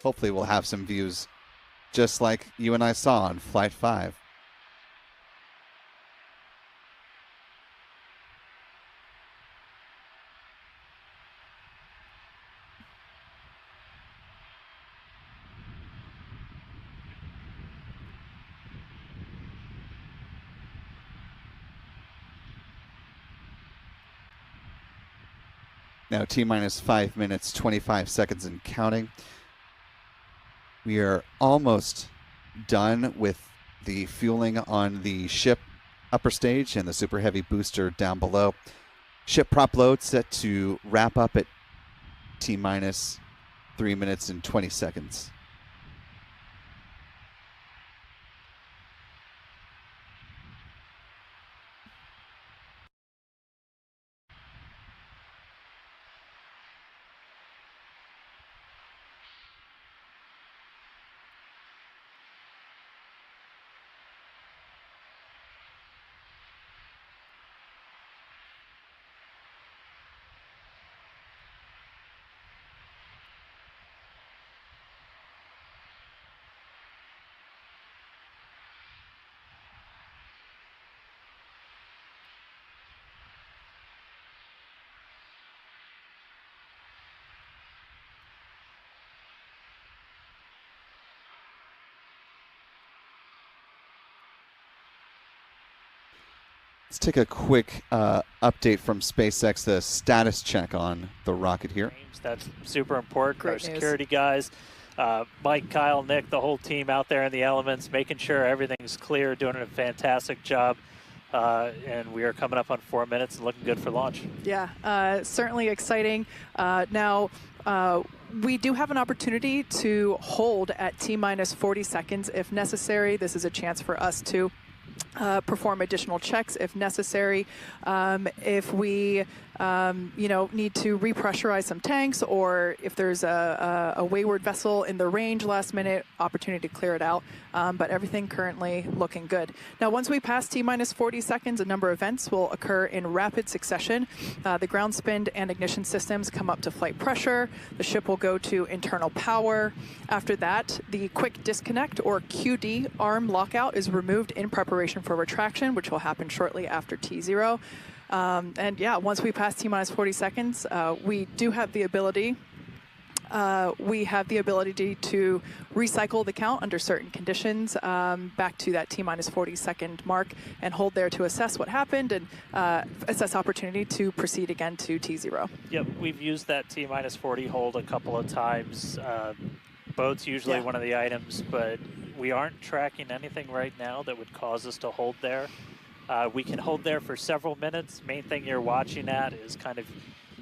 hopefully we'll have some views just like you and I saw on Flight 5. Now T-minus 5 minutes, 25 seconds and counting. We are almost done with the fueling on the ship upper stage and the Super Heavy booster down below. Ship prop load set to wrap up at T-minus 3 minutes and 20 seconds. Let's take a quick update from SpaceX, the status check on the rocket here. That's super important. Great Our security guys, Mike, Kyle, Nick, the whole team out there in the elements, making sure everything's clear, doing a fantastic job. And we are coming up on 4 minutes and looking good for launch. Yeah, certainly exciting. Now, we do have an opportunity to hold at T-minus 40 seconds if necessary. This is a chance for us to perform additional checks if necessary. If we need to repressurize some tanks, or if there's a wayward vessel in the range last minute, opportunity to clear it out. But everything currently looking good. Now, once we pass T-minus 40 seconds, a number of events will occur in rapid succession. The ground spin and ignition systems come up to flight pressure. The ship will go to internal power. After that, the quick disconnect, or QD arm lockout, is removed in preparation for retraction, which will happen shortly after T0. And yeah, once we pass T-minus 40 seconds, we do have the ability to recycle the count under certain conditions back to that T-minus 40 second mark and hold there to assess what happened and assess opportunity to proceed again to T0. Yep, we've used that T-minus 40 hold a couple of times. Boat's usually one of the items, but we aren't tracking anything right now that would cause us to hold there. We can hold there for several minutes. Main thing you're watching at is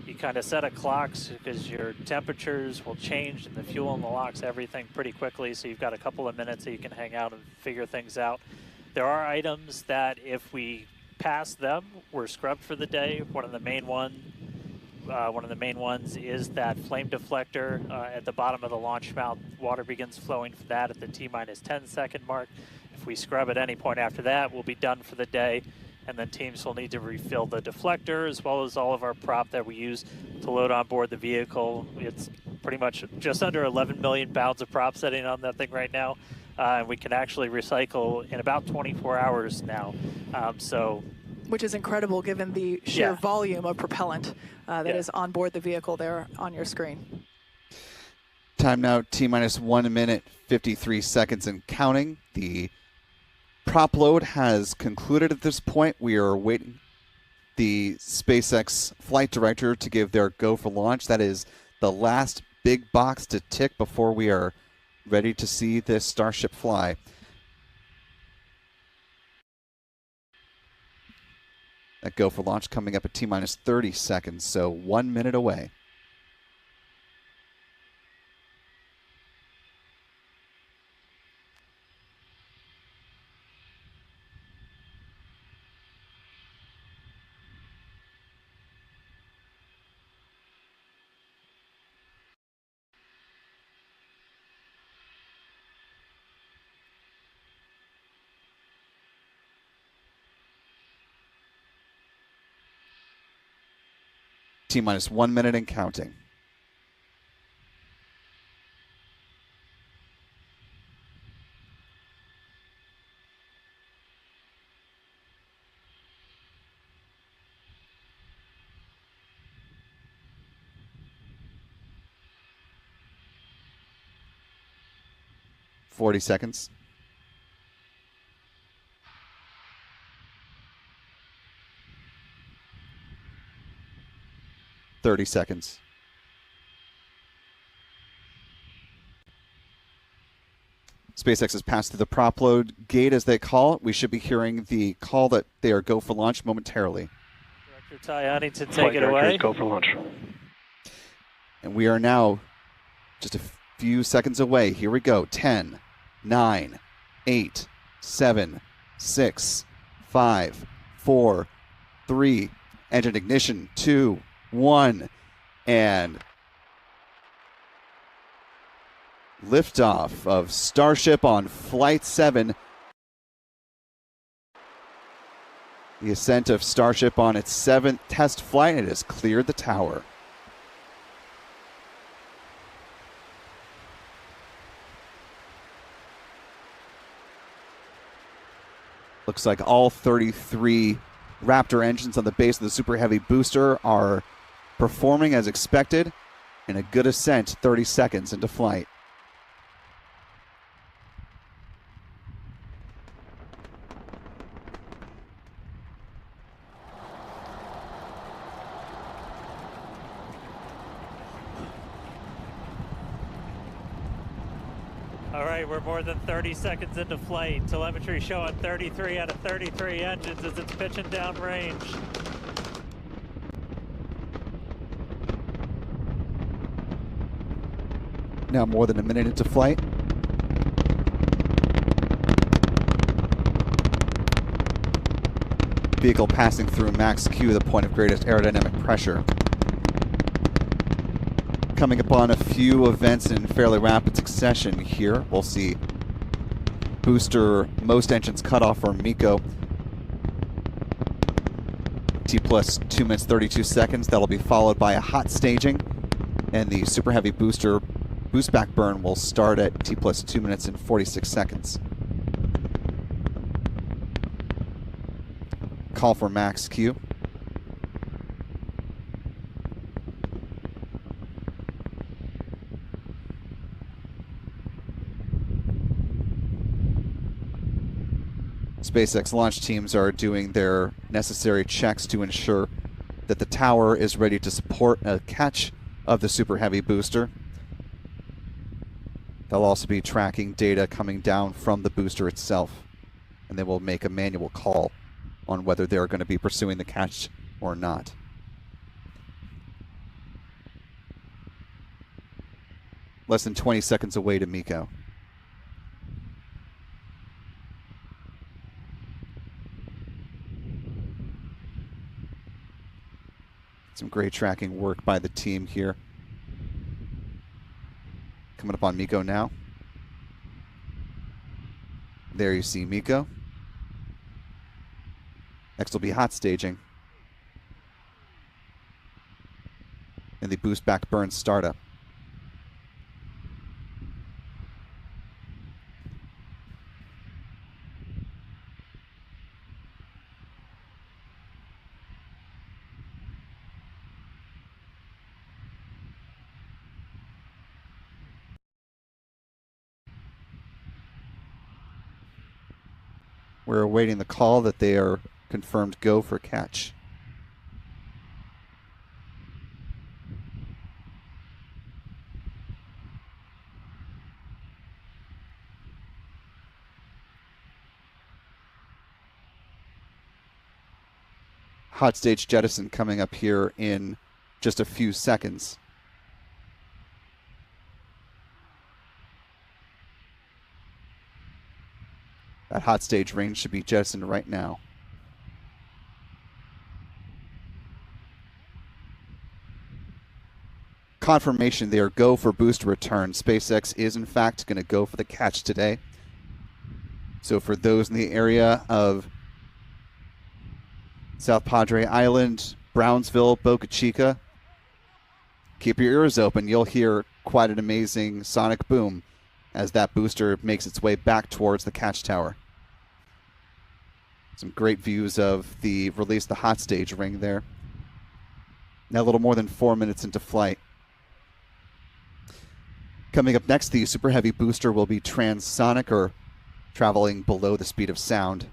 you kind of set a clock because your temperatures will change and the fuel and the locks, everything pretty quickly. So you've got a couple of minutes that you can hang out and figure things out. There are items that if we pass them, we're scrubbed for the day. One of the main ones is that flame deflector at the bottom of the launch mount. Water begins flowing for that at the T-minus 10 second mark. If we scrub at any point after that, we'll be done for the day. And then teams will need to refill the deflector as well as all of our prop that we use to load on board the vehicle. It's pretty much just under 11 million pounds of prop sitting on that thing right now. And we can actually recycle in about 24 hours now. Which is incredible given the sheer volume of propellant that is on board the vehicle there on your screen. Time now, T-minus 1 minute, 53 seconds and counting. The prop load has concluded at this point. We are waiting the SpaceX flight director to give their go for launch. That is the last big box to tick before we are ready to see this Starship fly. That go for launch coming up at T-minus 30 seconds, so 1 minute away. T-minus 1 minute and counting. 40 seconds. Thirty seconds. SpaceX has passed through the prop load gate, as they call it. We should be hearing the call that they are go for launch momentarily. Director Ty Huntington, take it away. Go for launch. And we are now just a few seconds away. Here we go. 10, 9, 8, 7, 6, 5, 4, 3, engine ignition, 2, 1, and liftoff of Starship on Flight 7. The ascent of Starship on its 7th test flight. It has cleared the tower. Looks like all 33 Raptor engines on the base of the Super Heavy booster are performing as expected, and a good ascent 30 seconds into flight. All right, we're more than 30 seconds into flight. Telemetry showing 33 out of 33 engines as it's pitching downrange. Now more than a minute into flight. Vehicle passing through max Q, the point of greatest aerodynamic pressure. Coming upon a few events in fairly rapid succession here. We'll see booster most engines cut off for MECO. T plus 2 minutes 32 seconds. That'll be followed by a hot staging, and the Super Heavy booster boost back burn will start at T plus 2 minutes and 46 seconds. Call for max Q. SpaceX launch teams are doing their necessary checks to ensure that the tower is ready to support a catch of the Super Heavy booster. They'll also be tracking data coming down from the booster itself, and they will make a manual call on whether they're going to be pursuing the catch or not. Less than 20 seconds away to MECO. Some great tracking work by the team here. Coming up on MECO now. There you see MECO. Next will be hot staging. And the boost back burn startup. We're awaiting the call that they are confirmed go for catch. Hot stage jettison coming up here in just a few seconds. That hot stage ring should be jettisoned right now. Confirmation they are go for booster return. SpaceX is in fact going to go for the catch today. So for those in the area of South Padre Island, Brownsville, Boca Chica, keep your ears open. You'll hear quite an amazing sonic boom as that booster makes its way back towards the catch tower. Some great views of the release the hot stage ring there. Now a little more than 4 minutes into flight. Coming up next, the Super Heavy booster will be transonic, or traveling below the speed of sound.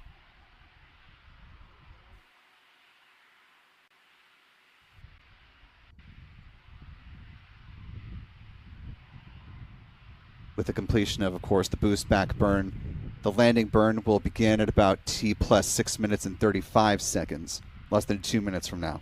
With the completion of course, the boost back burn, the landing burn will begin at about T plus 6 minutes and 35 seconds, less than 2 minutes from now.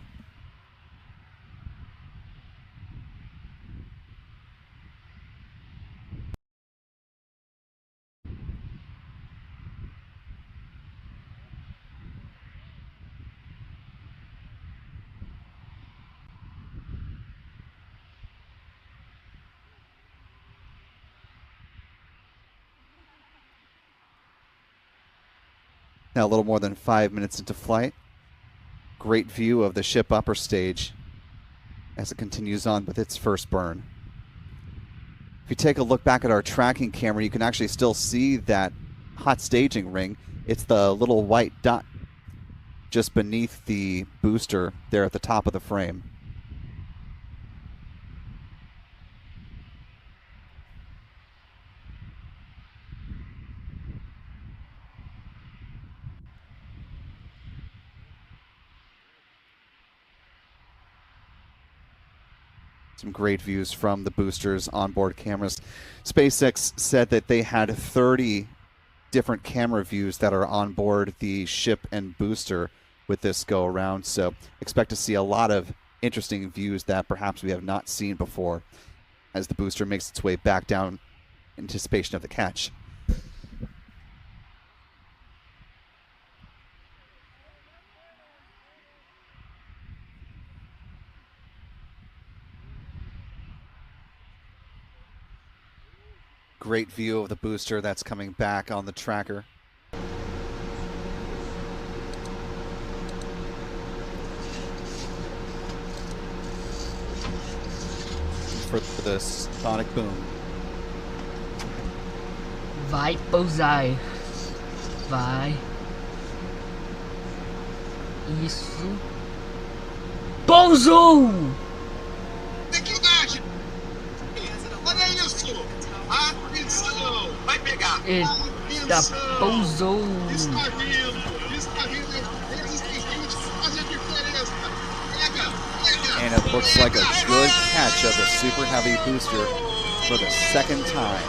Now a little more than 5 minutes into flight. Great view of the ship upper stage as it continues on with its first burn. If you take a look back at our tracking camera, you can actually still see that hot staging ring. It's the little white dot just beneath the booster there at the top of the frame. Some great views from the booster's onboard cameras. SpaceX said that they had 30 different camera views that are on board the ship and booster with this go around. So expect to see a lot of interesting views that perhaps we have not seen before as the booster makes its way back down in anticipation of the catch. Great view of the booster that's coming back on the tracker. For the sonic boom. Vai pousar. Vai. Isso. Pousou! Olha isso! Atenção! Vai pegar! Eita, pousou! Está vindo! Eles têm que fazer diferença! Pega! And it looks like a good catch of the Super Heavy booster for the second time.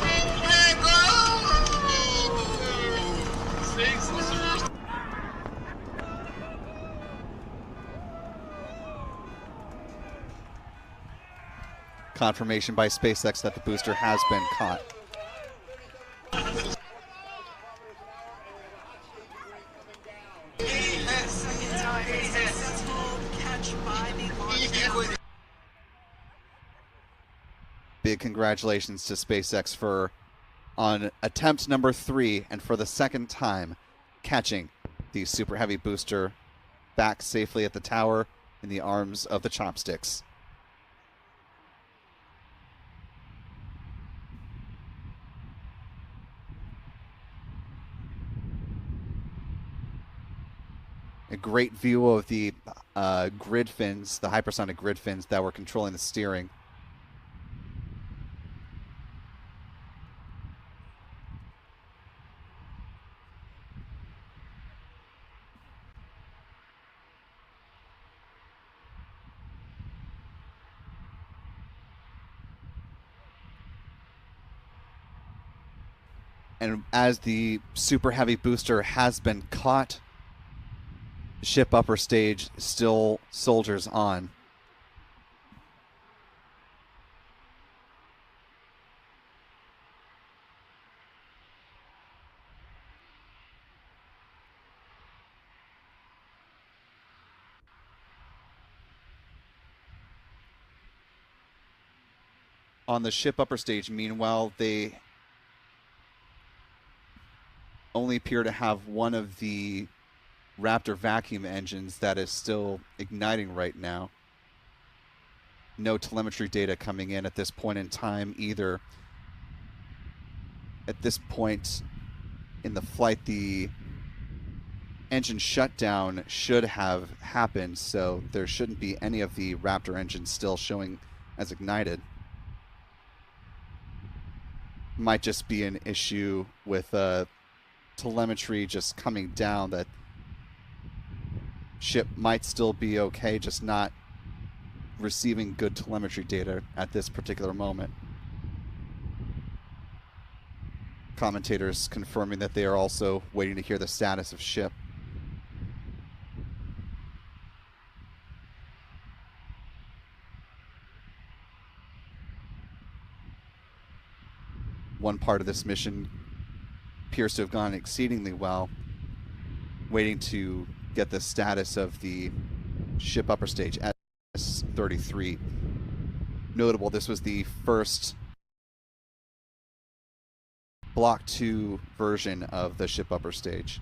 Confirmation by SpaceX that the booster has been caught. Big congratulations to SpaceX for on attempt number 3 and for the second time catching the Super Heavy booster back safely at the tower in the arms of the chopsticks. A great view of the grid fins, the hypersonic grid fins that were controlling the steering. And as the Super Heavy booster has been caught, ship upper stage still soldiers on. On the ship upper stage, meanwhile, they only appear to have one of the Raptor vacuum engines that is still igniting right now. No telemetry data coming in at this point in time either. At this point in the flight, the engine shutdown should have happened, so there shouldn't be any of the Raptor engines still showing as ignited. might just be an issue with telemetry just coming down, that ship might still be okay, just not receiving good telemetry data at this particular moment. Commentators confirming that they are also waiting to hear the status of ship. One part of this mission appears to have gone exceedingly well, waiting to get the status of the ship upper stage S-33. Notable, this was the first Block 2 version of the ship upper stage.